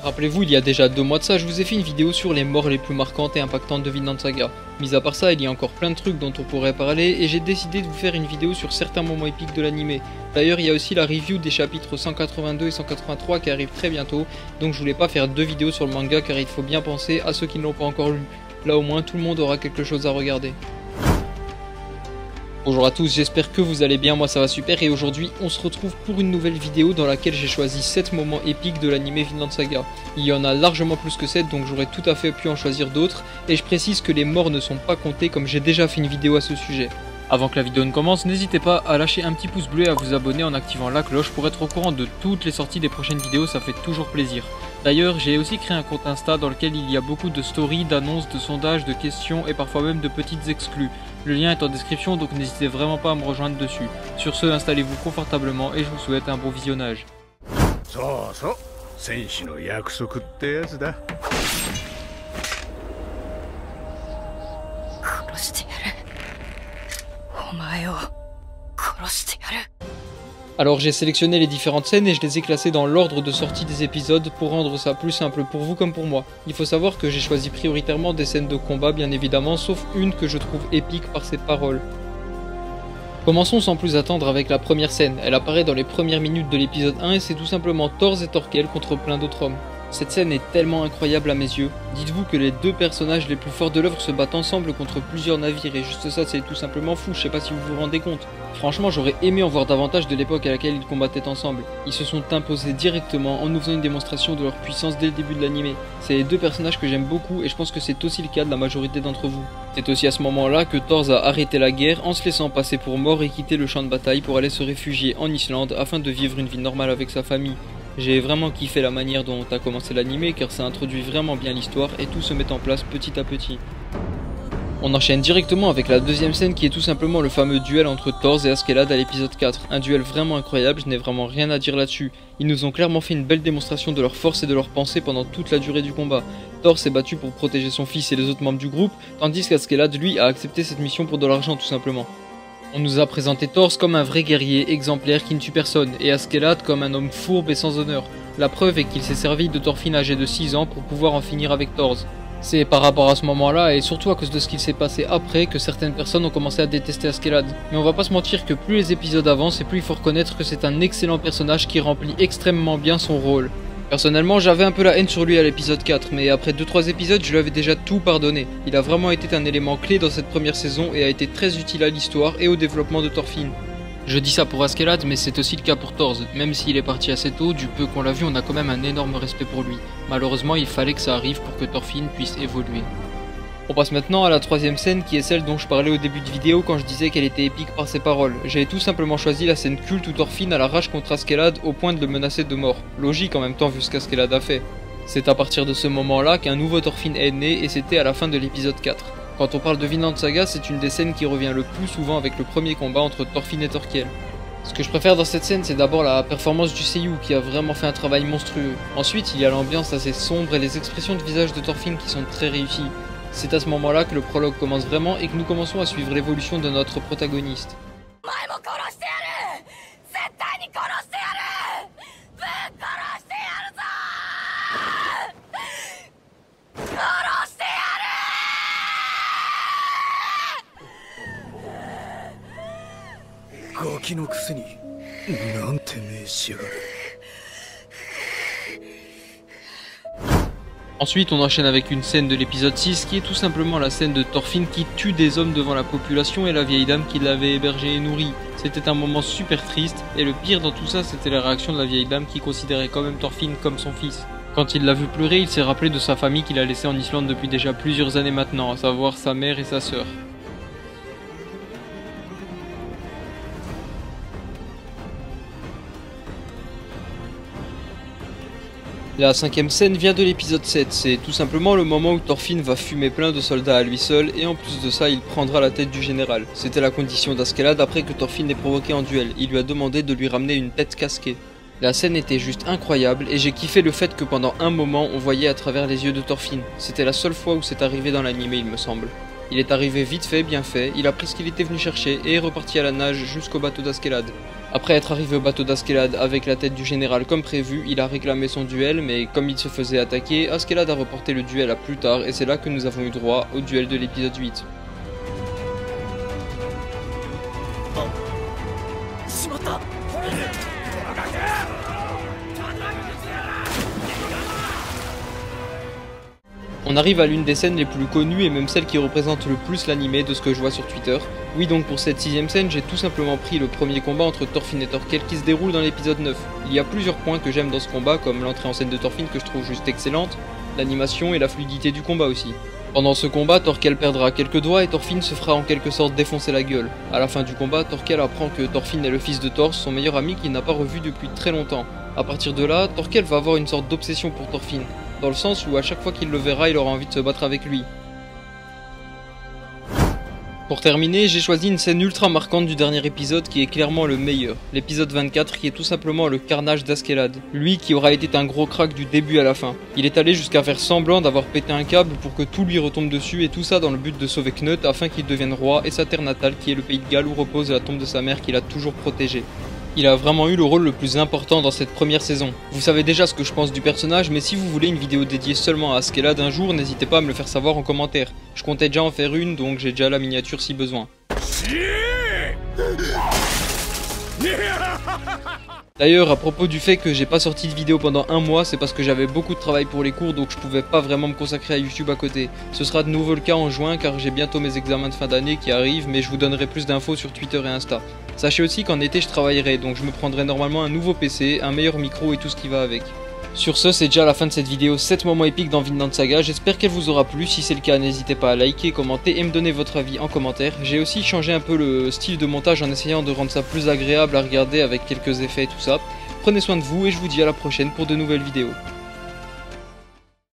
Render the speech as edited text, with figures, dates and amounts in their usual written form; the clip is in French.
Rappelez-vous, il y a déjà 2 mois de ça, je vous ai fait une vidéo sur les morts les plus marquantes et impactantes de Vinland Saga. Mis à part ça, il y a encore plein de trucs dont on pourrait parler et j'ai décidé de vous faire une vidéo sur certains moments épiques de l'anime. D'ailleurs, il y a aussi la review des chapitres 182 et 183 qui arrive très bientôt, donc je voulais pas faire 2 vidéos sur le manga car il faut bien penser à ceux qui ne l'ont pas encore lu. Là au moins tout le monde aura quelque chose à regarder. Bonjour à tous, j'espère que vous allez bien, moi ça va super et aujourd'hui on se retrouve pour une nouvelle vidéo dans laquelle j'ai choisi 7 moments épiques de l'anime Vinland Saga. Il y en a largement plus que 7 donc j'aurais tout à fait pu en choisir d'autres et je précise que les morts ne sont pas comptés comme j'ai déjà fait une vidéo à ce sujet. Avant que la vidéo ne commence, n'hésitez pas à lâcher un petit pouce bleu et à vous abonner en activant la cloche pour être au courant de toutes les sorties des prochaines vidéos, ça fait toujours plaisir. D'ailleurs, j'ai aussi créé un compte Insta dans lequel il y a beaucoup de stories, d'annonces, de sondages, de questions et parfois même de petites exclus. Le lien est en description donc n'hésitez vraiment pas à me rejoindre dessus. Sur ce, installez-vous confortablement et je vous souhaite un bon visionnage. Alors j'ai sélectionné les différentes scènes et je les ai classées dans l'ordre de sortie des épisodes pour rendre ça plus simple pour vous comme pour moi. Il faut savoir que j'ai choisi prioritairement des scènes de combat bien évidemment, sauf une que je trouve épique par ses paroles. Commençons sans plus attendre avec la première scène, elle apparaît dans les premières minutes de l'épisode 1 et c'est tout simplement Thors et Thorkel contre plein d'autres hommes. Cette scène est tellement incroyable à mes yeux. Dites-vous que les deux personnages les plus forts de l'œuvre se battent ensemble contre plusieurs navires et juste ça c'est tout simplement fou, je sais pas si vous vous rendez compte. Franchement j'aurais aimé en voir davantage de l'époque à laquelle ils combattaient ensemble. Ils se sont imposés directement en nous faisant une démonstration de leur puissance dès le début de l'anime. C'est les deux personnages que j'aime beaucoup et je pense que c'est aussi le cas de la majorité d'entre vous. C'est aussi à ce moment-là que Thors a arrêté la guerre en se laissant passer pour mort et quitté le champ de bataille pour aller se réfugier en Islande afin de vivre une vie normale avec sa famille. J'ai vraiment kiffé la manière dont a commencé l'anime car ça introduit vraiment bien l'histoire et tout se met en place petit à petit. On enchaîne directement avec la deuxième scène qui est tout simplement le fameux duel entre Thors et Askeladd à l'épisode 4. Un duel vraiment incroyable, je n'ai vraiment rien à dire là-dessus. Ils nous ont clairement fait une belle démonstration de leur force et de leur pensée pendant toute la durée du combat. Thors s'est battu pour protéger son fils et les autres membres du groupe, tandis qu'Askeladd lui a accepté cette mission pour de l'argent tout simplement. On nous a présenté Thors comme un vrai guerrier exemplaire qui ne tue personne, et Askeladd comme un homme fourbe et sans honneur. La preuve est qu'il s'est servi de Thorfinn âgé de 6 ans pour pouvoir en finir avec Thors. C'est par rapport à ce moment-là, et surtout à cause de ce qu'il s'est passé après, que certaines personnes ont commencé à détester Askeladd. Mais on va pas se mentir que plus les épisodes avancent, et plus il faut reconnaître que c'est un excellent personnage qui remplit extrêmement bien son rôle. Personnellement, j'avais un peu la haine sur lui à l'épisode 4, mais après 2-3 épisodes, je lui avais déjà tout pardonné. Il a vraiment été un élément clé dans cette première saison et a été très utile à l'histoire et au développement de Thorfinn. Je dis ça pour Askeladd, mais c'est aussi le cas pour Thors. Même s'il est parti assez tôt, du peu qu'on l'a vu, on a quand même un énorme respect pour lui. Malheureusement, il fallait que ça arrive pour que Thorfinn puisse évoluer. On passe maintenant à la troisième scène qui est celle dont je parlais au début de vidéo quand je disais qu'elle était épique par ses paroles. J'ai tout simplement choisi la scène culte où Thorfinn a la rage contre Askeladd au point de le menacer de mort. Logique en même temps vu ce qu'Askeladd a fait. C'est à partir de ce moment-là qu'un nouveau Thorfinn est né et c'était à la fin de l'épisode 4. Quand on parle de Vinland Saga, c'est une des scènes qui revient le plus souvent avec le premier combat entre Thorfinn et Thorkel. Ce que je préfère dans cette scène, c'est d'abord la performance du seiyuu qui a vraiment fait un travail monstrueux. Ensuite, il y a l'ambiance assez sombre et les expressions de visage de Thorfinn qui sont très réussies. C'est à ce moment-là que le prologue commence vraiment et que nous commençons à suivre l'évolution de notre protagoniste. Ensuite, on enchaîne avec une scène de l'épisode 6 qui est tout simplement la scène de Thorfinn qui tue des hommes devant la population et la vieille dame qui l'avait hébergé et nourri. C'était un moment super triste et le pire dans tout ça c'était la réaction de la vieille dame qui considérait quand même Thorfinn comme son fils. Quand il l'a vu pleurer, il s'est rappelé de sa famille qu'il a laissée en Islande depuis déjà plusieurs années maintenant, à savoir sa mère et sa sœur. La cinquième scène vient de l'épisode 7, c'est tout simplement le moment où Thorfinn va fumer plein de soldats à lui seul et en plus de ça il prendra la tête du général. C'était la condition d'Askeladd après que Thorfinn l'ait provoqué en duel, il lui a demandé de lui ramener une tête casquée. La scène était juste incroyable et j'ai kiffé le fait que pendant un moment on voyait à travers les yeux de Thorfinn. C'était la seule fois où c'est arrivé dans l'anime il me semble. Il est arrivé vite fait, bien fait, il a pris ce qu'il était venu chercher et est reparti à la nage jusqu'au bateau d'Askeladd. Après être arrivé au bateau d'Askeladd avec la tête du général comme prévu, il a réclamé son duel, mais comme il se faisait attaquer, Askeladd a reporté le duel à plus tard et c'est là que nous avons eu droit au duel de l'épisode 8. On arrive à l'une des scènes les plus connues et même celle qui représente le plus l'anime de ce que je vois sur Twitter. Oui, donc pour cette 6ème scène, j'ai tout simplement pris le premier combat entre Thorfinn et Thorkell qui se déroule dans l'épisode 9. Il y a plusieurs points que j'aime dans ce combat, comme l'entrée en scène de Thorfinn que je trouve juste excellente, l'animation et la fluidité du combat aussi. Pendant ce combat, Thorkell perdra quelques doigts et Thorfinn se fera en quelque sorte défoncer la gueule. À la fin du combat, Thorkell apprend que Thorfinn est le fils de Thor, son meilleur ami qu'il n'a pas revu depuis très longtemps. A partir de là, Thorkell va avoir une sorte d'obsession pour Thorfinn, dans le sens où à chaque fois qu'il le verra, il aura envie de se battre avec lui. Pour terminer, j'ai choisi une scène ultra marquante du dernier épisode qui est clairement le meilleur, l'épisode 24 qui est tout simplement le carnage d'Askeladd, lui qui aura été un gros crack du début à la fin. Il est allé jusqu'à faire semblant d'avoir pété un câble pour que tout lui retombe dessus et tout ça dans le but de sauver Knut afin qu'il devienne roi et sa terre natale qui est le pays de Galles où repose la tombe de sa mère qu'il a toujours protégée. Il a vraiment eu le rôle le plus important dans cette première saison. Vous savez déjà ce que je pense du personnage, mais si vous voulez une vidéo dédiée seulement à Askeladd un jour, n'hésitez pas à me le faire savoir en commentaire. Je comptais déjà en faire une, donc j'ai déjà la miniature si besoin. D'ailleurs, à propos du fait que j'ai pas sorti de vidéo pendant un mois, c'est parce que j'avais beaucoup de travail pour les cours, donc je pouvais pas vraiment me consacrer à YouTube à côté. Ce sera de nouveau le cas en juin, car j'ai bientôt mes examens de fin d'année qui arrivent, mais je vous donnerai plus d'infos sur Twitter et Insta. Sachez aussi qu'en été je travaillerai, donc je me prendrai normalement un nouveau PC, un meilleur micro et tout ce qui va avec. Sur ce, c'est déjà la fin de cette vidéo 7 moments épiques dans Vinland Saga, j'espère qu'elle vous aura plu, si c'est le cas n'hésitez pas à liker, commenter et me donner votre avis en commentaire. J'ai aussi changé un peu le style de montage en essayant de rendre ça plus agréable à regarder avec quelques effets et tout ça. Prenez soin de vous et je vous dis à la prochaine pour de nouvelles vidéos.